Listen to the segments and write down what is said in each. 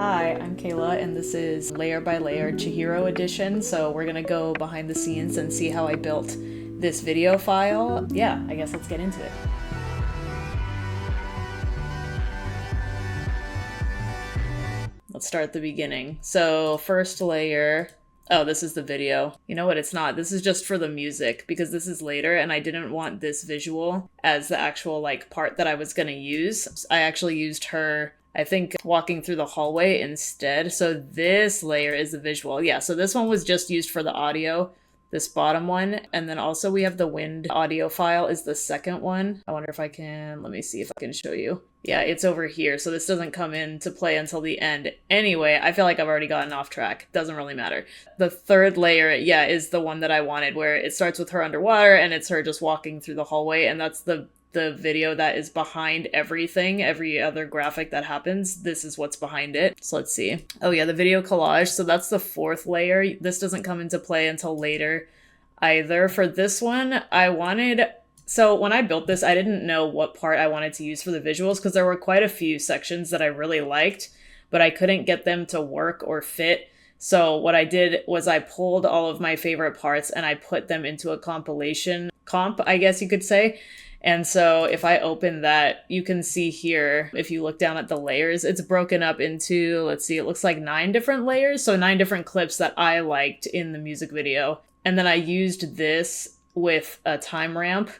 Hi, I'm Kayla, and this is Layer by Layer Chihiro edition. So we're gonna go behind the scenes and see how I built this video file. Yeah, I guess let's get into it. Let's start at the beginning. So first layer, oh, this is the video. You know what, it's not. This is just for the music because this is later and I didn't want this visual as the actual part that I was gonna use. I actually used her, I think, walking through the hallway instead. So this layer is the visual. Yeah, so this one was just used for the audio, this bottom one. And then also we have the wind audio file is the second one. I wonder if I can, let me see if I can show you. Yeah, it's over here. So this doesn't come into play until the end. Anyway, I feel like I've already gotten off track. Doesn't really matter. The third layer, yeah, is the one that I wanted where it starts with her underwater and it's her just walking through the hallway. And that's the video that is behind everything, every other graphic that happens. This is what's behind it. So let's see. Oh yeah, the video collage. So that's the fourth layer. This doesn't come into play until later either. For this one, so when I built this, I didn't know what part I wanted to use for the visuals because there were quite a few sections that I really liked, but I couldn't get them to work or fit. So what I did was I pulled all of my favorite parts and I put them into a comp, I guess you could say. And so if I open that, you can see here, if you look down at the layers, it's broken up into, let's see, it looks like 9 different layers. So 9 different clips that I liked in the music video. And then I used this with a time ramp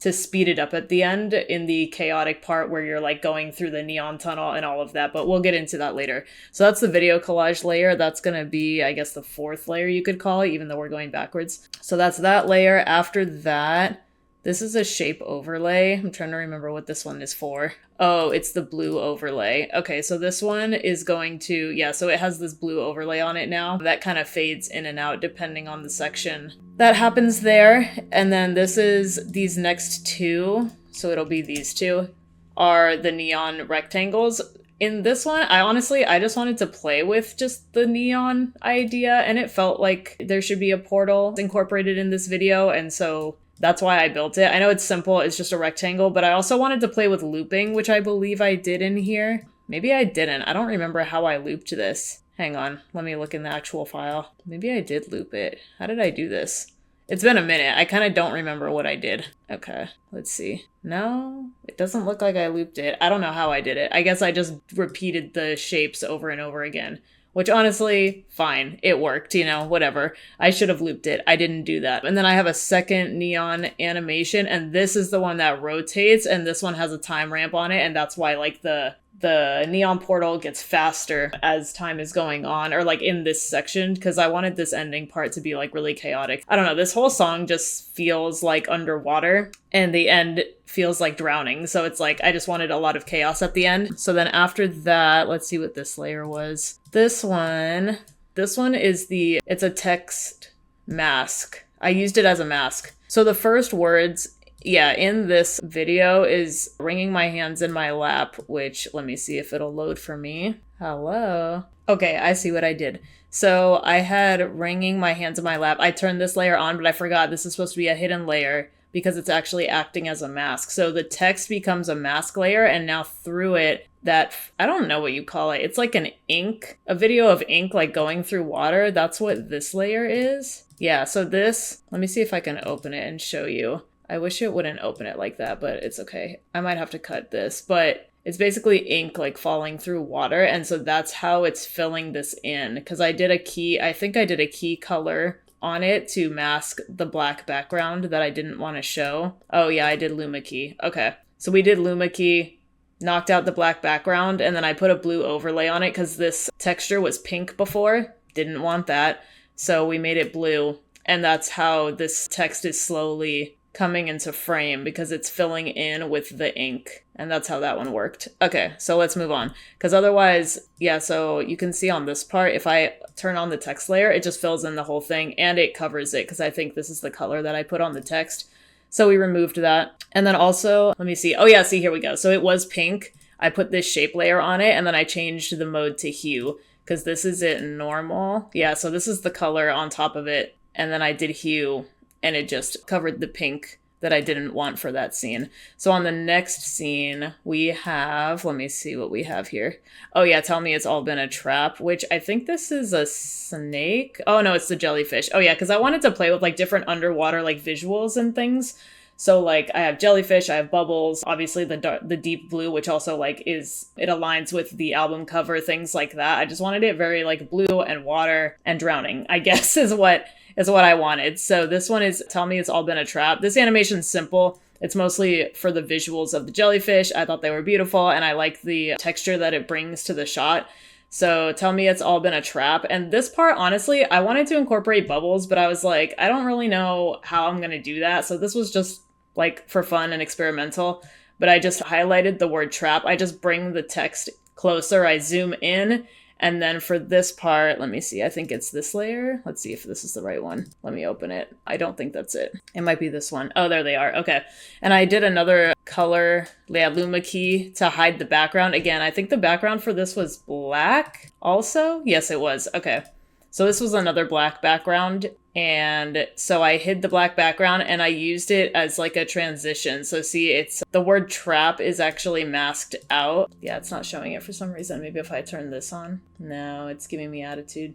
to speed it up at the end in the chaotic part where you're going through the neon tunnel and all of that, but we'll get into that later. So that's the video collage layer. That's gonna be, I guess, the fourth layer you could call it, even though we're going backwards. So that's that layer. After that, this is a shape overlay. I'm trying to remember what this one is for. Oh, it's the blue overlay. Okay, so this one is going to, yeah, so it has this blue overlay on it now. That kind of fades in and out depending on the section that happens there. And then this is these next two, so it'll be these two, are the neon rectangles. In this one, I just wanted to play with just the neon idea, and it felt like there should be a portal incorporated in this video, and so that's why I built it. I know it's simple, it's just a rectangle, but I also wanted to play with looping, which I believe I did in here. Maybe I didn't. I don't remember how I looped this. Hang on, let me look in the actual file. Maybe I did loop it. How did I do this? It's been a minute. I kind of don't remember what I did. Okay, let's see. No, it doesn't look like I looped it. I don't know how I did it. I guess I just repeated the shapes over and over again. Which honestly, fine. It worked, whatever. I should have looped it. I didn't do that. And then I have a second neon animation, and this is the one that rotates, and this one has a time ramp on it, and that's why the neon portal gets faster as time is going on, or in this section, because I wanted this ending part to be really chaotic. I don't know, this whole song just feels like underwater, and the end feels like drowning. So it's I just wanted a lot of chaos at the end. So then after that, let's see what this layer was. This one is it's a text mask. I used it as a mask. So the first words, yeah, in this video is wringing my hands in my lap, which, let me see if it'll load for me. Hello. Okay, I see what I did. So I had wringing my hands in my lap. I turned this layer on, but I forgot this is supposed to be a hidden layer because it's actually acting as a mask. So the text becomes a mask layer, and now through it, I don't know what you call it. It's like a video of ink going through water. That's what this layer is. Yeah, so this, let me see if I can open it and show you. I wish it wouldn't open it like that, but it's okay. I might have to cut this, but it's basically ink falling through water, and so that's how it's filling this in. Because I think I did a key color on it to mask the black background that I didn't want to show. Oh yeah, I did Luma key. Okay, so we did Luma key, knocked out the black background, and then I put a blue overlay on it because this texture was pink before. Didn't want that, so we made it blue, and that's how this text is slowly coming into frame because it's filling in with the ink, and that's how that one worked. Okay, so let's move on, because otherwise, yeah, so you can see on this part, if I turn on the text layer, it just fills in the whole thing and it covers it because I think this is the color that I put on the text. So we removed that. And then also, let me see. Oh yeah, see, here we go. So it was pink. I put this shape layer on it, and then I changed the mode to hue because this is it normal. Yeah, so this is the color on top of it, and then I did hue, and it just covered the pink that I didn't want for that scene. So on the next scene, we have, let me see what we have here. Oh yeah, tell me it's all been a trap, which I think this is a snake. Oh no, it's the jellyfish. Oh yeah, because I wanted to play with like different underwater like visuals and things. So like I have jellyfish, I have bubbles, obviously the deep blue, which also like it aligns with the album cover, things like that. I just wanted it very like blue and water and drowning, I guess is what I wanted. So this one is Tell Me It's All Been a Trap. This animation's simple. It's mostly for the visuals of the jellyfish. I thought they were beautiful and I like the texture that it brings to the shot. So Tell Me It's All Been a Trap. And this part, honestly, I wanted to incorporate bubbles, but I was like, I don't really know how I'm going to do that. So this was just like for fun and experimental. But I just highlighted the word trap. I just bring the text closer. I zoom in. And then for this part, let me see. I think it's this layer. Let's see if this is the right one. Let me open it. I don't think that's it. It might be this one. Oh, there they are. Okay. And I did another color, Luma key to hide the background. Again, I think the background for this was black also. Yes, it was. Okay. So this was another black background. And so I hid the black background and I used it as like a transition. So see, it's the word trap is actually masked out. Yeah, it's not showing it for some reason. Maybe if I turn this on. No, it's giving me attitude.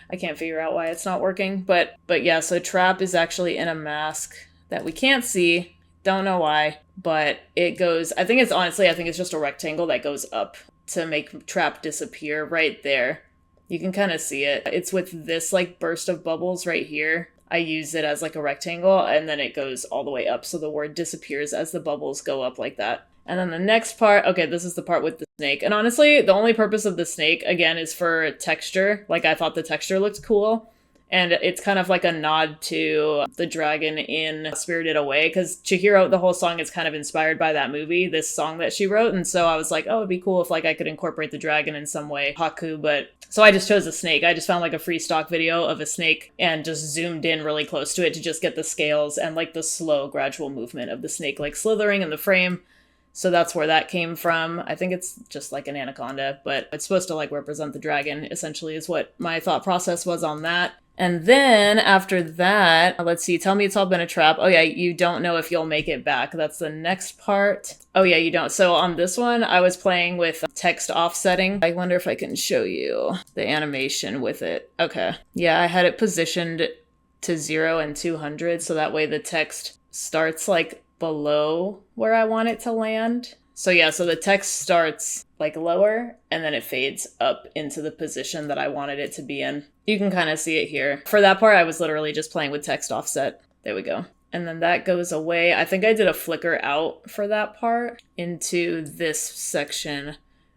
I can't figure out why it's not working. But yeah, so trap is actually in a mask that we can't see. Don't know why, but it goes, I think it's just a rectangle that goes up to make trap disappear right there. You can kind of see it. It's with this like burst of bubbles right here. I use it as like a rectangle and then it goes all the way up. So the word disappears as the bubbles go up like that. And then the next part, okay, this is the part with the snake. And honestly, the only purpose of the snake, again, is for texture. Like I thought the texture looked cool. And it's kind of like a nod to the dragon in Spirited Away, because Chihiro, the whole song is kind of inspired by that movie, this song that she wrote. And so I was like, oh, it'd be cool if like I could incorporate the dragon in some way, Haku. But so I just chose a snake. I just found like a free stock video of a snake and just zoomed in really close to it to just get the scales and like the slow gradual movement of the snake like slithering in the frame. So that's where that came from. I think it's just like an anaconda, but it's supposed to like represent the dragon, essentially, is what my thought process was on that. And then after that, let's see, Tell Me It's All Been a Trap. Oh yeah, you don't know if you'll make it back. That's the next part. Oh yeah, you don't. So on this one, I was playing with text offsetting. I wonder if I can show you the animation with it. Okay. Yeah, I had it positioned to 0 and 200. So that way the text starts like below where I want it to land. So yeah, so the text starts like lower and then it fades up into the position that I wanted it to be in. You can kind of see it here. For that part, I was literally just playing with text offset. There we go. And then that goes away. I think I did a flicker out for that part into this section,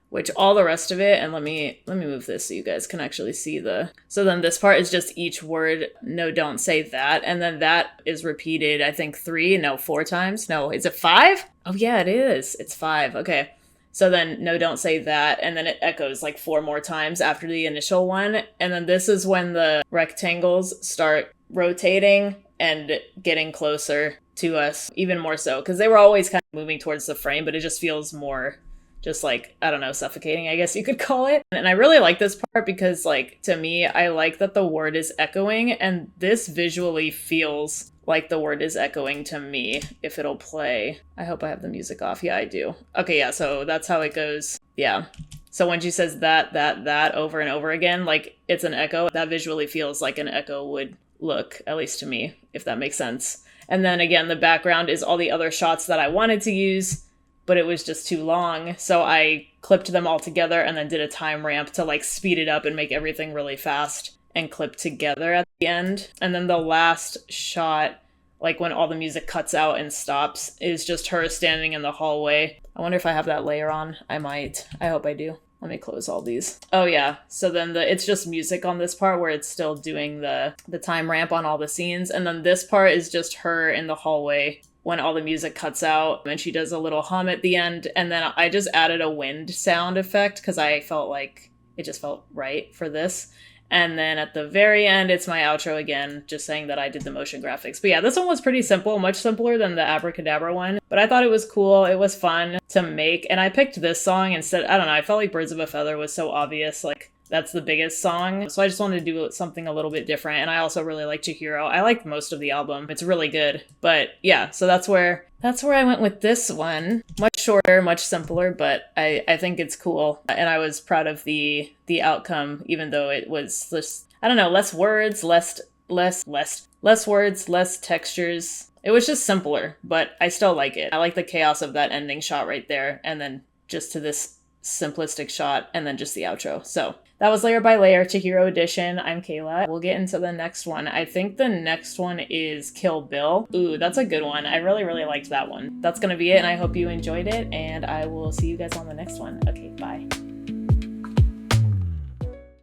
which all the rest of it, and let me move this so you guys can actually see so then this part is just each word, no, don't say that. And then that is repeated, I think 4 times. No, is it 5? Oh yeah, it is. It's 5. Okay. So then, no, don't say that. And then it echoes like 4 more times after the initial one. And then this is when the rectangles start rotating and getting closer to us, even more so. Because they were always kind of moving towards the frame, but it just feels more just like, I don't know, suffocating, I guess you could call it. And I really like this part because like, to me, I like that the word is echoing. And this visually feels like the word is echoing to me if it'll play. I hope I have the music off. Yeah, I do. Okay, yeah, so that's how it goes. Yeah. So when she says that over and over again, like it's an echo, that visually feels like an echo would look, at least to me, if that makes sense. And then again, the background is all the other shots that I wanted to use, but it was just too long. So I clipped them all together and then did a time ramp to like speed it up and make everything really fast and clip together at the end. And then the last shot, like when all the music cuts out and stops, is just her standing in the hallway. I wonder if I have that layer on. I might. I hope I do. Let me close all these. Oh yeah, so then it's just music on this part where it's still doing the time ramp on all the scenes. And then this part is just her in the hallway when all the music cuts out and she does a little hum at the end. And then I just added a wind sound effect because I felt like it just felt right for this. And then at the very end, it's my outro again, just saying that I did the motion graphics. But yeah, this one was pretty simple, much simpler than the Abracadabra one. But I thought it was cool. It was fun to make. And I picked this song instead. I don't know. I felt like Birds of a Feather was so obvious. Like That's the biggest song. So I just wanted to do something a little bit different. And I also really like Chihiro. I like most of the album. It's really good. But yeah, so that's where I went with this one. Much shorter, much simpler, but I think it's cool. And I was proud of the outcome, even though it was just, I don't know, less words, less words, less textures. It was just simpler, but I still like it. I like the chaos of that ending shot right there, and then just to this simplistic shot, and then just the outro. So that was Layer by Layer, Chihiro Edition. I'm Kayla. We'll get into the next one. I think the next one is Kill Bill. Ooh, that's a good one. I really, really liked that one. That's gonna be it, and I hope you enjoyed it, and I will see you guys on the next one. Okay, bye.